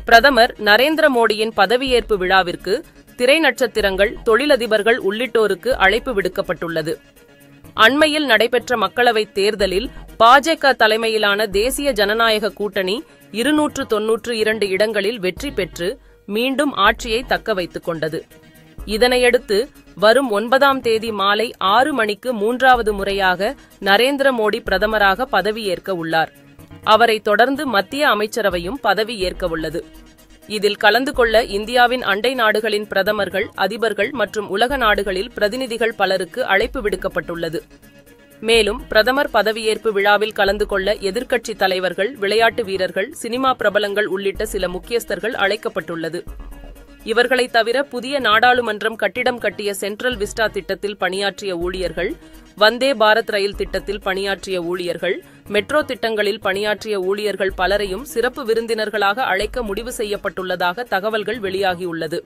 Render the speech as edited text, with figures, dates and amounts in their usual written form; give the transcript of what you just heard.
பிரதமர் நரேந்திர மோடியின் பதவியேற்பு விழாவிற்கு திரை நட்சத்திரங்கள், தொழிலதிபர்கள் உள்ளிட்டோருக்கு அழைப்பு விடுக்கப்பட்டுள்ளது. அண்மையில் நடைபெற்ற மக்களவைத் தேர்தலில் பாஜக தலைமையிலான தேசிய ஜனநாயக கூட்டணி 292 இடங்களில் வெற்றி பெற்று மீண்டும் ஆட்சியை தக்க வைத்துக் கொண்டது. இதனையடுத்து வரும் 9ஆம் தேதி மாலை 6 மணிக்கு 3வது முறையாக நரேந்திர மோடி பிரதமராக பதவியேற்க உள்ளார். அவரைத் தொடர்ந்து மத்திய அமைச்சரவையும் பதவியேற்க உள்ளது. இதில் கலந்து கொள்ள இந்தியாவின் அண்டை நாடுகளின் பிரதமர்கள், அதிபர்கள் மற்றும் உலக நாடுகளில் பிரதிநிதிகள் பலருக்கு அழைப்பு விடுக்கப்பட்டுள்ளது. மேலும் பிரதமர் பதவியேற்பு விழாவில் கலந்து கொள்ள எதிர்க்கட்சித் தலைவர்கள், விளையாட்டு வீரர்கள், சினிமா பிரபலங்கள் உள்ளிட்ட சில முக்கியஸ்தர்கள் அழைக்கப்பட்டுள்ளது. இவர்களைத் தவிர புதிய நாடாளுமன்றம் கட்டிடம் கட்டிய சென்ட்ரல் விஸ்டா திட்டத்தில் பணியாற்றிய ஊழியர்கள், வந்தே பாரத் ரயில் திட்டத்தில் பணியாற்றிய ஊழியர்கள், மெட்ரோ திட்டங்களில் பணியாற்றிய ஊழியர்கள் பலரையும் சிறப்பு விருந்தினர்களாக அழைக்க முடிவு செய்யப்பட்டுள்ளதாக தகவல்கள் வெளியாகியுள்ளது.